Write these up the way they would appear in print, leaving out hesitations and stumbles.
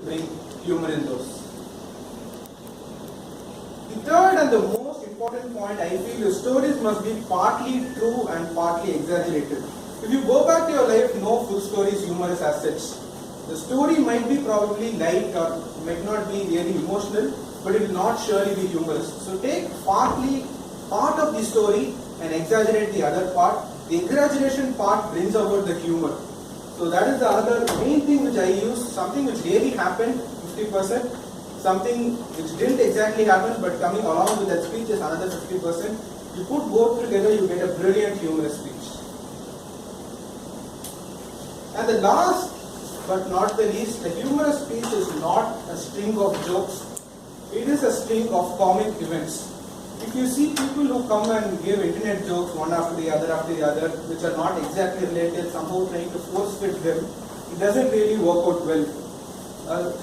bring humor in those. The third and the most important point I feel is stories must be partly true and partly exaggerated. If you go back to your life, no full story is humorous as such. The story might be probably light or might not be really emotional, but it will not surely be humorous. So take partly part of the story and exaggerate the other part. The exaggeration part brings about the humor. So that is the other main thing which I use, something which really happened, 50%, something which didn't exactly happen but coming along with that speech is another 50%. You put both together, you get a brilliant humorous speech. And the last but not the least, the humorous speech is not a string of jokes, it is a string of comic events. If you see people who come and give internet jokes one after the other, which are not exactly related, somehow trying to force fit them, it doesn't really work out well.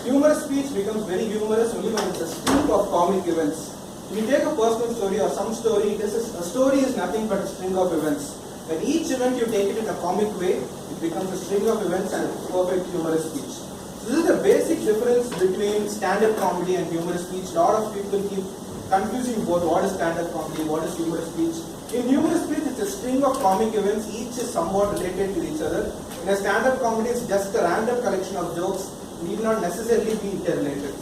Humorous speech becomes very humorous only when it's a string of comic events. If you take a personal story or some story, a story is nothing but a string of events. When each event you take it in a comic way, it becomes a string of events and a perfect humorous speech. So this is the basic difference between stand-up comedy and humorous speech. A lot of people keep confusing both what is stand-up comedy, what is humorous speech. In humorous speech, it's a string of comic events, each is somewhat related to each other. In a stand-up comedy, it's just a random collection of jokes, need not necessarily be interrelated.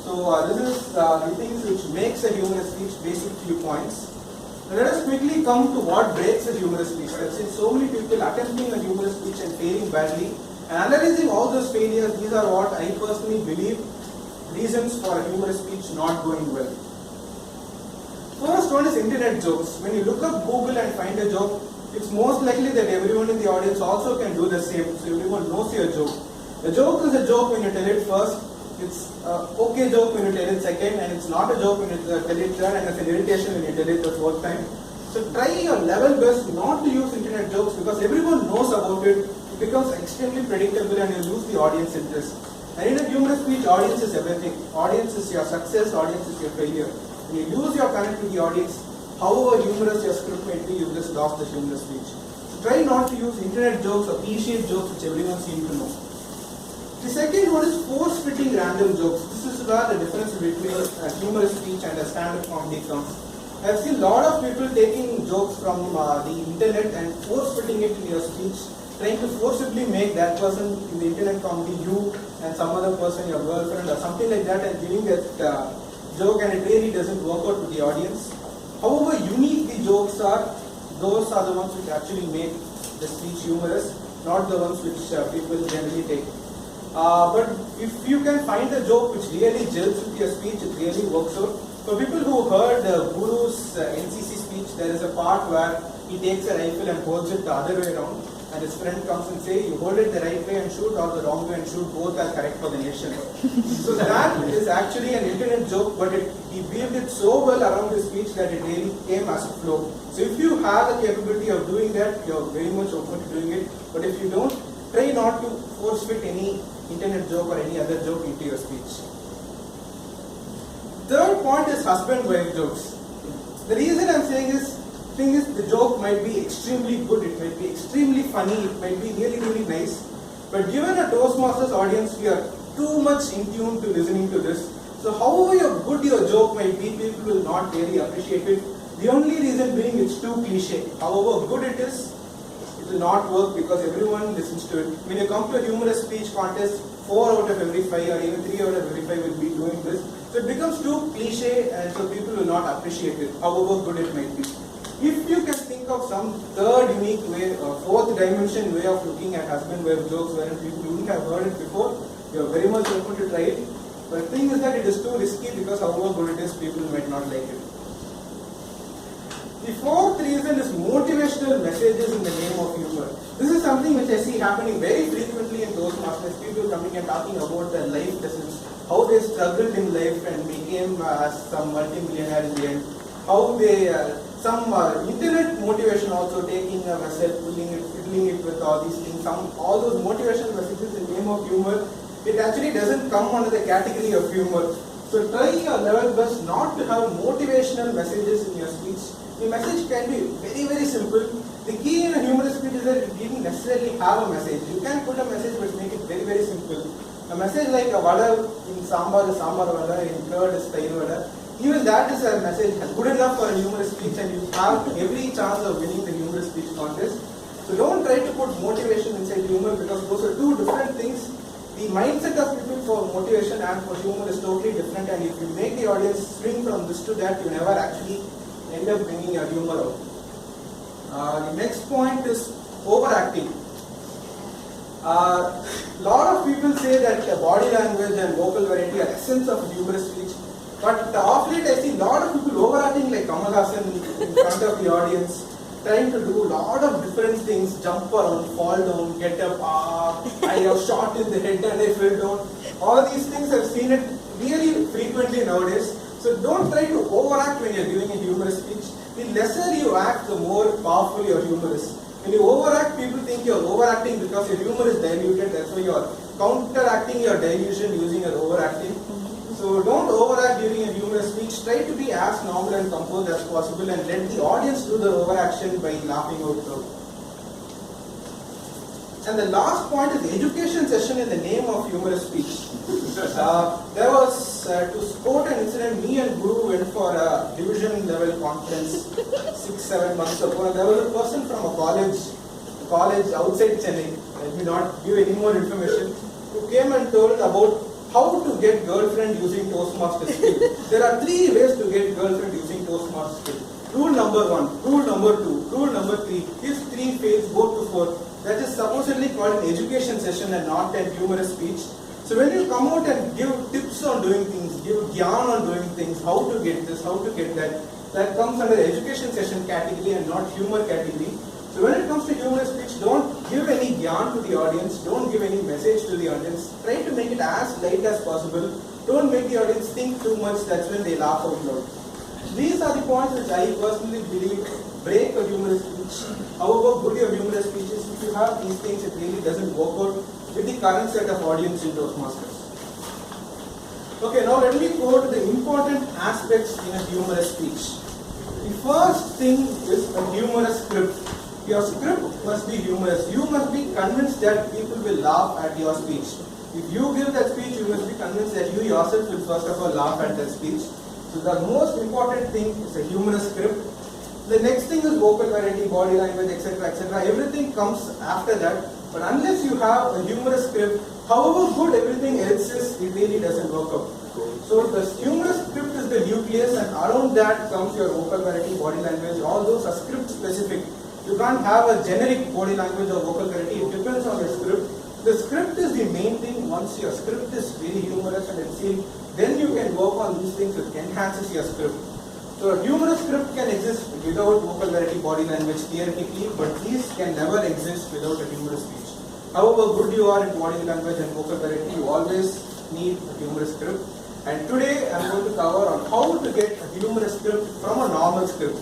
So this is the things which makes a humorous speech, basic few points. Let us quickly come to what breaks a humorous speech. I've seen so many people attempting a humorous speech and failing badly. And analyzing all those failures, these are what I personally believe reasons for a humorous speech not going well. First one is internet jokes. When you look up Google and find a joke, it's most likely that everyone in the audience also can do the same. So everyone knows your joke. A joke is a joke when you tell it first. It's an okay joke when you tell it second, and it's not a joke when you tell it third, and it's an irritation when you tell it the fourth time. So try your level best not to use internet jokes because everyone knows about it. It becomes extremely predictable and you lose the audience interest. And in a humorous speech, audience is everything. Audience is your success, audience is your failure. When you lose your connect with the audience, however humorous your script might be, you just lost the humorous speech. So try not to use internet jokes or cliche jokes which everyone seems to know. The second one is force-fitting random jokes. This is where the difference between a humorous speech and a stand-up comedy comes. I've seen a lot of people taking jokes from the internet and force-fitting it in your speech, trying to forcibly make that person in the internet comedy you and some other person your girlfriend or something like that and giving that joke, and it really doesn't work out with the audience. However unique the jokes are, those are the ones which actually make the speech humorous, not the ones which people generally take. But if you can find a joke which really gels with your speech, it really works out. For people who heard Guru's NCC speech, there is a part where he takes a rifle and holds it the other way around, and his friend comes and says, you hold it the right way and shoot, or the wrong way and shoot, both are correct for the nation. So that is actually an internet joke, but he weaved it so well around his speech that it really came as a flow. So if you have the capability of doing that, you are very much open to doing it. But if you don't, try not to force fit any internet joke or any other joke into your speech. Third point is husband-wife jokes. The reason I'm saying this thing is the joke might be extremely good, it might be extremely funny, it might be really, really nice. But given a Toastmasters audience, we are too much in tune to listening to this. So however good your joke might be, people will not really appreciate it. The only reason being it's too cliche. However good it is, will not work because everyone listens to it. When you come to a humorous speech contest, 4 out of every 5 or even 3 out of every 5 will be doing this. So it becomes too cliche and so people will not appreciate it, however good it might be. If you can think of some third unique way or fourth dimension way of looking at husband-wife jokes wherein people wouldn't have heard it before, you are very much open to try it. But the thing is that it is too risky because however good it is, people might not like it. The fourth reason is motivational messages in the name of humor. This is something which I see happening very frequently in Toastmasters. People coming and talking about their life lessons, how they struggled in life and became some multi-millionaire in the end, how they, some internet motivation also, taking a message, fiddling it with all these things, all those motivational messages in the name of humor. It actually doesn't come under the category of humor. So try your level best not to have motivational messages in your speech. The message can be very, very simple. The key in a humorous speech is that it didn't necessarily have a message. You can put a message but make it very, very simple. A message like a vada in sambar is sambar vada, in curd is tail vada. Even that is a message good enough for a humorous speech, and you have every chance of winning the humorous speech contest. So don't try to put motivation inside humor, because those are two different things. The mindset of people for motivation and for humor is totally different, and if you make the audience swing from this to that, you never actually end up bringing your humor out. The next point is overacting. Lot of people say that body language and vocal variety are essence of humorous speech, but of late I see a lot of people overacting like Kamal Hassan in front of the audience, trying to do a lot of different things, jump around, fall down, get up, I have shot in the head and I fell down. All these things, I've seen it really frequently nowadays. So don't try to overact when you're giving a humorous speech. The lesser you act, the more powerful your humor is. When you overact, people think you're overacting because your humor is diluted. That's why you're counteracting your dilution using your overacting. So don't overact during a humorous speech. Try to be as normal and composed as possible, and let the audience do the overaction by laughing out loud. And the last point is education session in the name of humorous speech. There was, to quote an incident, me and Guru went for a division level conference 6-7 months ago, and there was a person from a college outside Chennai, let me not give any more information, who came and told about how to get girlfriend using Toastmasters skill. There are 3 ways to get girlfriend using Toastmasters skill. Rule number 1, rule number 2, rule number 3. If 3 fails, go to 4. That is supposedly called an education session and not a humorous speech. So when you come out and give tips on doing things, give gyan on doing things, how to get this, how to get that, that comes under the education session category and not humor category. So when it comes to humorous speech, don't give any gyan to the audience, don't give any message to the audience. Try to make it as light as possible. Don't make the audience think too much, that's when they laugh out loud. These are the points which I personally believe break a humorous speech. However good your humorous speech is, if you have these things, it really doesn't work out with the current set of audience in Toastmasters. Okay, now let me go to the important aspects in a humorous speech. The first thing is a humorous script. Your script must be humorous. You must be convinced that people will laugh at your speech. If you give that speech, you must be convinced that you yourself will first of all laugh at that speech. So the most important thing is a humorous script. The next thing is vocal variety, body language, etc., etc. Everything comes after that. But unless you have a humorous script, however good everything else is, it really doesn't work out. So the humorous script is the nucleus, and around that comes your vocal variety, body language. All those are script specific. You can't have a generic body language or vocal variety. It depends on your script. The script is the main thing. Once your script is very humorous and it's seen, then you can work on these things which enhances your script. So a humorous script can exist without vocal variety, body language theoretically, but these can never exist without a humorous speech. However good you are in body language and vocal variety, you always need a humorous script. And today I am going to cover on how to get a humorous script from a normal script.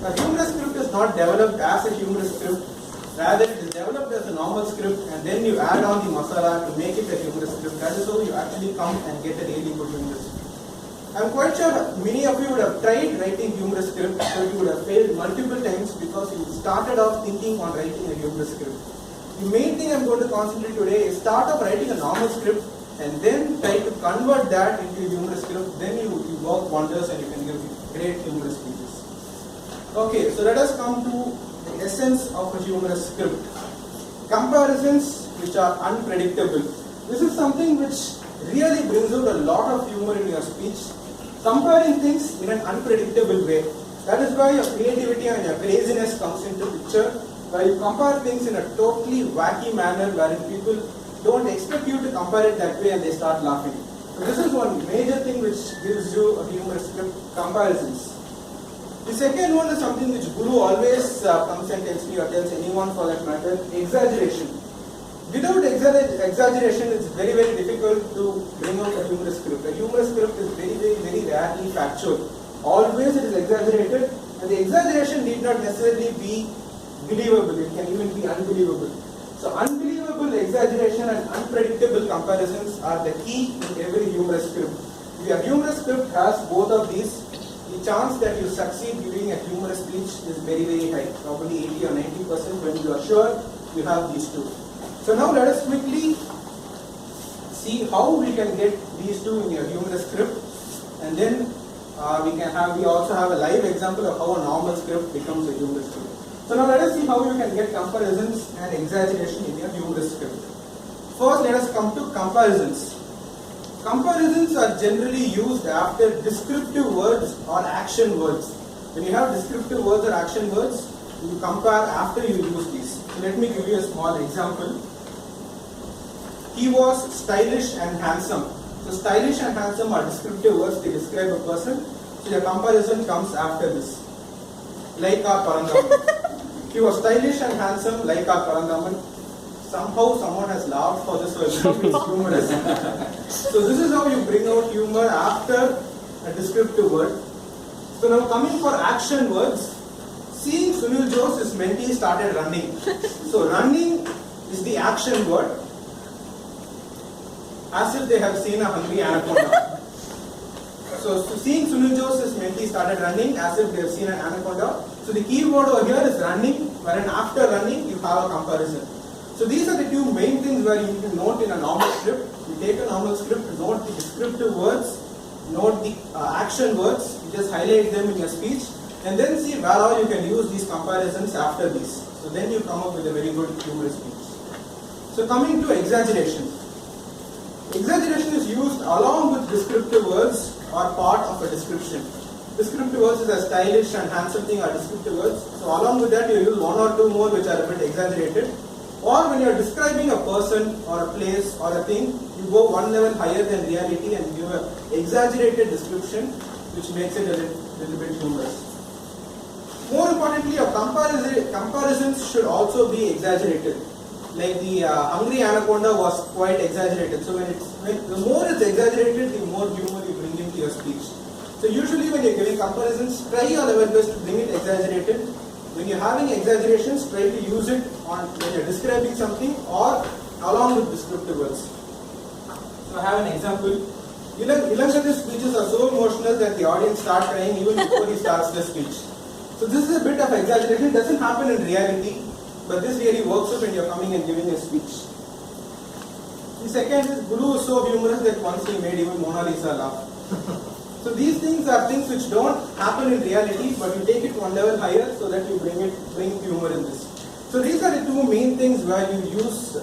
A humorous script is not developed as a humorous script, rather it is developed as a normal script, and then you add on the masala to make it a humorous script. That is how you actually come and get a really good humorous script. I am quite sure many of you would have tried writing humorous script, but you would have failed multiple times because you started off thinking on writing a humorous script. The main thing I am going to concentrate today is start off writing a normal script and then try to convert that into a humorous script. Then you work wonders and you can give great humorous speeches. Okay, so let us come to the essence of a humorous script. Comparisons which are unpredictable. This is something which really brings out a lot of humor in your speech. Comparing things in an unpredictable way. That is why your creativity and your craziness comes into picture, where you compare things in a totally wacky manner wherein people don't expect you to compare it that way and they start laughing. So this is one major thing which gives you a humorous script, comparisons. The second one is something which Guru always comes and tells me or tells anyone for that matter, exaggeration. Without exaggeration, it's very, very difficult to bring out a humorous script. A humorous script is very, very, very rarely factual. Always it is exaggerated, and the exaggeration need not necessarily be believable. It can even be unbelievable. So unbelievable exaggeration and unpredictable comparisons are the key in every humorous script. If your humorous script has both of these, the chance that you succeed giving a humorous speech is very, very high. Probably 80 or 90% when you are sure you have these two. So now let us quickly see how we can get these two in your humorous script, and then we also have a live example of how a normal script becomes a humorous script. So now let us see how you can get comparisons and exaggeration in your humorous script. First, let us come to comparisons. Comparisons are generally used after descriptive words or action words. When you have descriptive words or action words, you compare after you use these. So let me give you a small example. He was stylish and handsome. So stylish and handsome are descriptive words, they describe a person. So the comparison comes after this. Like our Parandaman. He was stylish and handsome like our Parandaman. Somehow someone has laughed for this, so it's humorous. So this is how you bring out humor after a descriptive word. So now coming for action words, seeing Sunil Jose, his mentee started running. So running is the action word, as if they have seen a hungry anaconda. So seeing Sunil Jose, his mentee started running, as if they have seen an anaconda. So the key word over here is running, wherein after running you have a comparison. So these are the two main things where you need to note in a normal script. You take a normal script, note the descriptive words, note the action words, you just highlight them in your speech, and then see where all you can use these comparisons after these. So then you come up with a very good humorous speech. So coming to exaggeration. Exaggeration is used along with descriptive words or part of a description. Descriptive words is a stylish and handsome thing are descriptive words. So along with that you use one or two more which are a bit exaggerated. Or when you are describing a person or a place or a thing, you go one level higher than reality and give an exaggerated description which makes it a little bit humorous. More importantly, your comparisons should also be exaggerated. Like the hungry anaconda was quite exaggerated. So the more it's exaggerated, the more humor you bring into your speech. So usually when you're giving comparisons, try your level best to bring it exaggerated. When you're having exaggerations, try to use it when you're describing something or along with descriptive words. So I have an example. Ilangat's speeches are so emotional that the audience start crying even before he starts the speech. So this is a bit of exaggeration. It doesn't happen in reality, but this really works when you're coming and giving a speech. The second is Guru is so humorous that once he made even Mona Lisa laugh. So these things are things which don't happen in reality, but you take it one level higher so that you bring humor in this. So these are the two main things where you use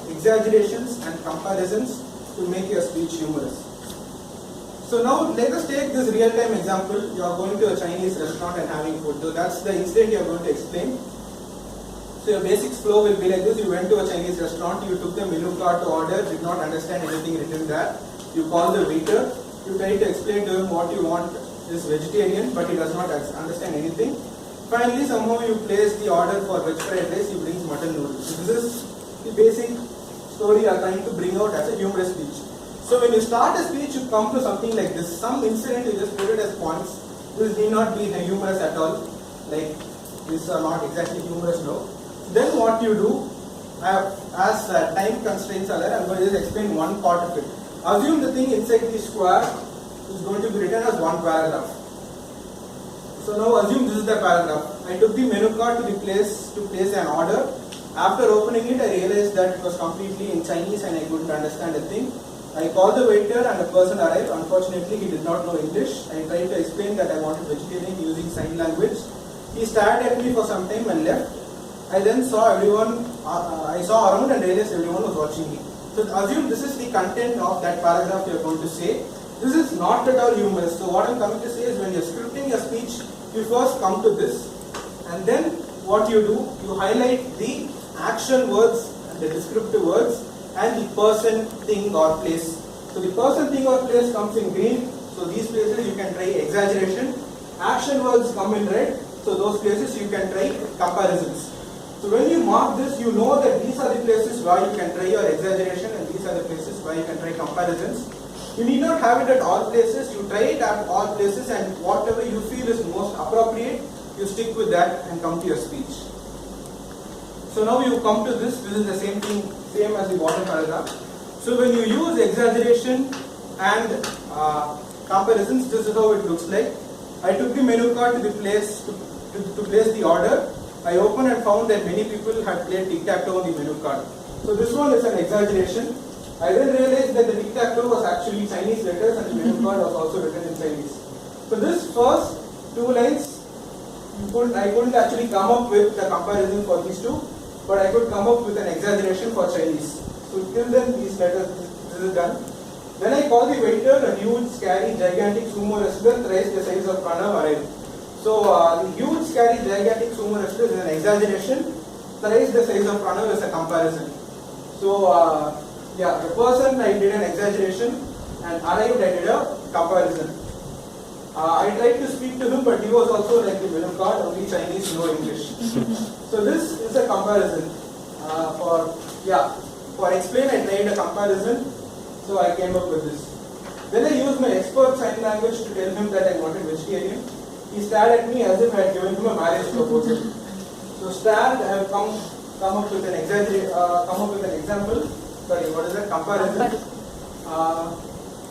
exaggerations and comparisons to make your speech humorous. So now let us take this real-time example. You are going to a Chinese restaurant and having food. So that's the incident you are going to explain. So your basic flow will be like this. You went to a Chinese restaurant, you took the menu card to order, did not understand anything written there. You call the waiter. You try to explain to him what you want is vegetarian, but he does not understand anything. Finally, somehow you place the order for veg fried rice, he brings mutton noodles. So this is the basic story you are trying to bring out as a humorous speech. So when you start a speech, you come to something like this. Some incident, you just put it as points. This need not be humorous at all. Like, these are not exactly humorous, no. Then what you do, as time constraints are there, I'm going to just explain one part of it. Assume the thing inside the square is going to be written as one paragraph. So now assume this is the paragraph. I took the menu card to place an order. After opening it, I realized that it was completely in Chinese and I couldn't understand a thing. I called the waiter and the person arrived. Unfortunately, he did not know English. I tried to explain that I wanted vegetarian using sign language. He stared at me for some time and left. I then saw everyone, I saw around and realized everyone was watching me. So assume this is the content of that paragraph you are going to say. This is not at all humorous. So what I am coming to say is when you are scripting your speech, you first come to this and then what you do, you highlight the action words and the descriptive words and the person, thing or place. So the person, thing or place comes in green. So these places you can try exaggeration. Action words come in red. So those places you can try comparisons. So when you mark this, you know that these are the places where you can try your exaggeration and these are the places where you can try comparisons. You need not have it at all places. You try it at all places and whatever you feel is most appropriate, you stick with that and come to your speech. So now you come to this. This is the same thing, same as the bottom paragraph. So when you use exaggeration and comparisons, this is how it looks like. I took the menu card to the place to place the order. I opened and found that many people had played tic-tac-toe on the menu card. So this one is an exaggeration. I then realized that the tic-tac-toe was actually Chinese letters and the menu card was also written in Chinese. So this first two lines, I couldn't actually come up with a comparison for these two, but I could come up with an exaggeration for Chinese. So till then these letters, this is done. Then I call the waiter, a huge, scary, gigantic sumo wrestler thrice the size of Pranav arrived. So the huge, scary, gigantic sumo wrestler is an exaggeration, thrice the size of Pranav is a comparison. So yeah, the person I did an exaggeration and arrived I did a comparison. I tried to speak to him, but he was also like the middle card, only Chinese, no English. So this is a comparison. For explain I tried a comparison, so I came up with this. Then I used my expert sign language to tell him that I wanted vegetarian. He stared at me as if I had given him a marriage proposal. So stared, I have come up with an example. Sorry, what is that? Comparison.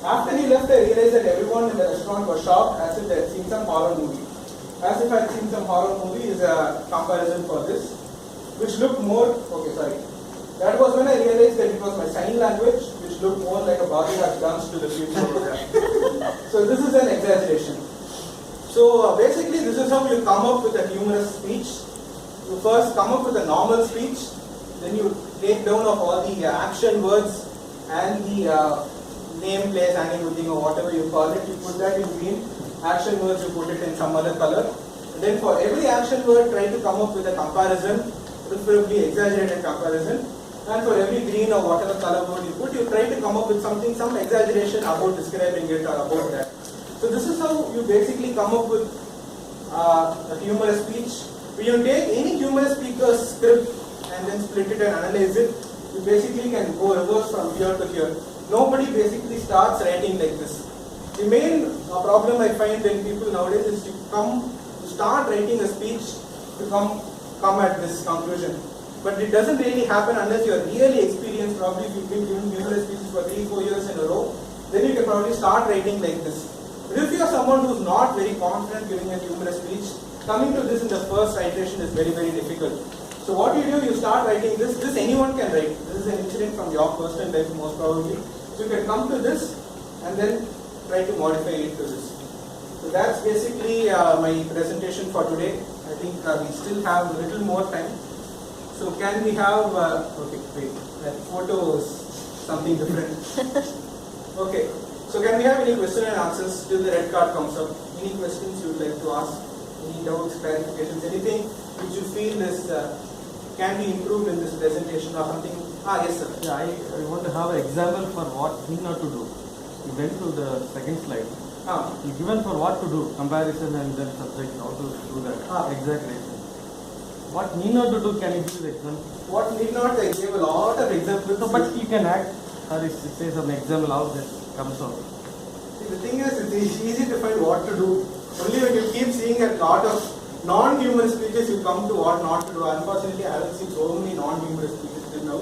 After he left, I realized that everyone in the restaurant was shocked as if they had seen some horror movie. As if I had seen some horror movie is a comparison for this, which looked more, that was when I realized that it was my sign language, which looked more like a bodyguard dance to the future program. So this is an exaggeration. So basically this is how you come up with a humorous speech. You first come up with a normal speech, then you take down of all the action words and the name, place, animating or whatever you call it, you put that in green. Action words you put it in some other color. And then for every action word try to come up with a comparison, preferably exaggerated comparison. And for every green or whatever color word you put, you try to come up with something, some exaggeration about describing it or about that. So this is how you basically come up with a humorous speech. When you take any humorous speaker's script and then split it and analyze it, you basically can go reverse from here to here. Nobody basically starts writing like this. The main problem I find in people nowadays is to start writing a speech to come at this conclusion. But it doesn't really happen unless you are really experienced. Probably if you've been giving humorous speeches for 3-4 years in a row, then you can probably start writing like this. But if you are someone who's not very confident giving a humorous speech, coming to this in the first iteration is very, very difficult. So what you do, you start writing this. This anyone can write. This is an incident from your personal life most probably. So you can come to this and then try to modify it to this. So that's basically my presentation for today. I think we still have a little more time. So can we have, that photo is something different. Okay, so can we have any question and answers till the red card comes up? Any questions you would like to ask? Any doubts, clarifications, anything which you feel is can be improved in this presentation or something? Yes sir. Yeah, I want to have an example for what he not to do. You went to the second slide. You given for what to do, comparison and then subject, how to do that, exaggeration. What need not to do, can you give the example? What need not, I gave a lot of examples. No, but you can act, or say some example how that comes out. See, the thing is, it's easy to find what to do. Only when you keep seeing a lot of non-humorous speeches, you come to what not to do. Unfortunately, I haven't seen so many non-humorous speeches till now.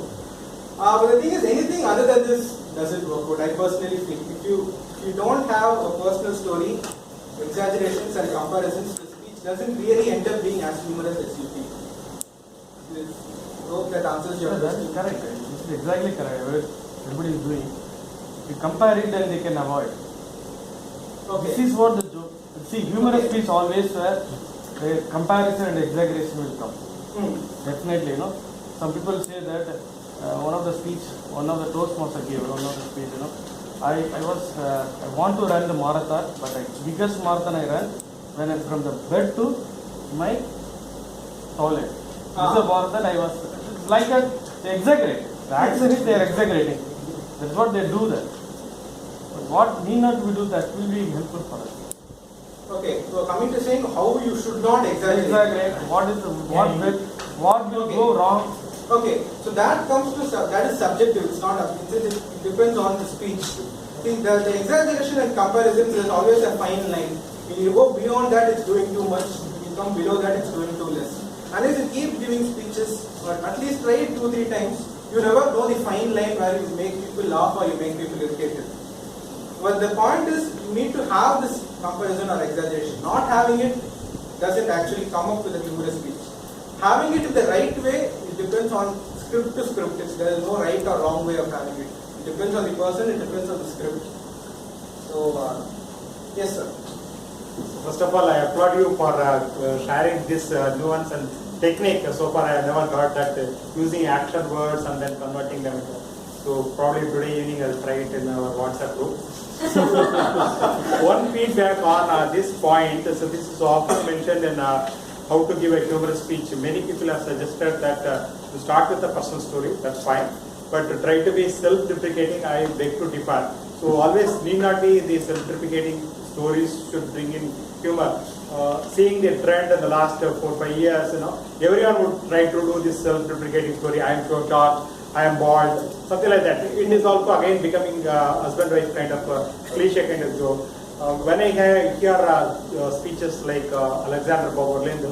But the thing is, anything other than this doesn't work out. I personally think if you don't have a personal story, exaggerations and comparisons, the speech doesn't really end up being as humorous as you think. I hope that answers your question. That is correct. This is exactly correct. What everybody is doing. You compare it and they can avoid. Okay. This is what the joke. See, humorous speech always where comparison and exaggeration will come. Definitely, you know. Some people say that one of the Toastmasters gave one of the speech, you know. I want to run the marathon, but the biggest marathon I ran when I from the bed to my toilet. This is a marathon I was like that. They exaggerate. The action is they are exaggerating. That's what they do that. But what need not we do that will be helpful for us. Okay, so coming to saying how you should not exaggerate. What will go wrong? Okay, so that is subjective. It's not it depends on the speech. See, the exaggeration and comparison is always a fine line. When you go beyond that, it's doing too much. When you come below that, it's doing too less. Unless you keep giving speeches, or at least try it 2-3 times, you never know the fine line where you make people laugh or you make people irritated. But the point is, you need to have this comparison or exaggeration. Not having it doesn't actually come up with a humorous speech. Having it in the right way, it depends on script to script. There is no right or wrong way of having it. It depends on the person, it depends on the script. So, yes sir. First of all, I applaud you for sharing this nuance and technique. So far, I have never heard that using action words and then converting them. So probably today evening I'll try it in our WhatsApp group. One feedback on this point. So this is often mentioned in how to give a humorous speech. Many people have suggested that to start with a personal story. That's fine, but to try to be self-deprecating, I beg to differ. So always need not be the self-deprecating stories should bring in humor. Seeing the trend in the last 4-5 years, everyone would try to do this self-deprecating story. I am so short, I am bald, something like that. It is also again becoming husband-wife kind of cliche kind of joke. When I hear speeches like Alexander Boborlind,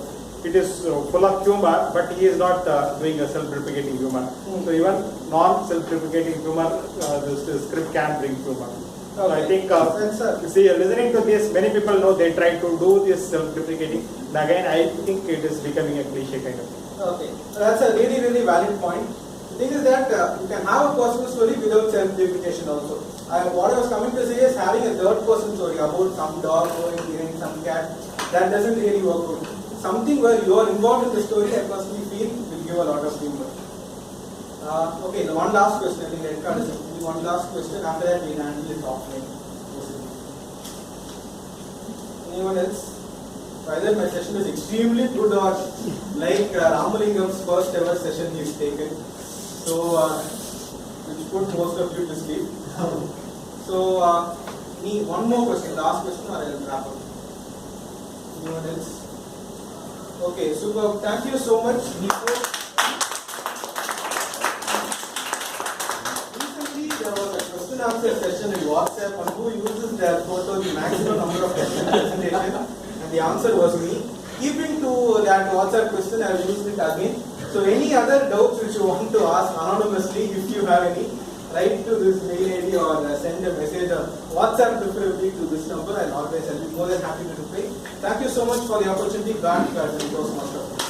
it is full of humor, but he is not doing a self-deprecating humor. So even non-self-deprecating humor, the script can bring humor. So I think, listening to this, many people know they try to do this self-deprecating. And again, I think it is becoming a cliche kind of thing. Okay, that's a really, really valid point. The thing is that you can have a personal story without self-deprecation also. What I was coming to say is having a third-person story about some dog going behind some cat, that doesn't really work out. Something where you are involved in the story, I personally feel will give a lot of humor. Okay, the one last question. I think red card is one last question. After that, we handle it offline. Anyone else? Either my session is extremely good or like Ramalingam's first ever session he's taken. So, which put most of you to sleep. So, one more question, last question, or I'll wrap up. Anyone else? Okay, super. Thank you so much. Recently, there was a question answer session in WhatsApp on who uses their photo the maximum number of times in presentation, and the answer was me. Keeping to that WhatsApp question, I have used it again. So, any other doubts which you want to ask anonymously, if you have any, write to this mail ID or send a message or WhatsApp preferably to this number, and always I'll be more than happy to reply. Thank you so much for the opportunity. Back to Toastmaster.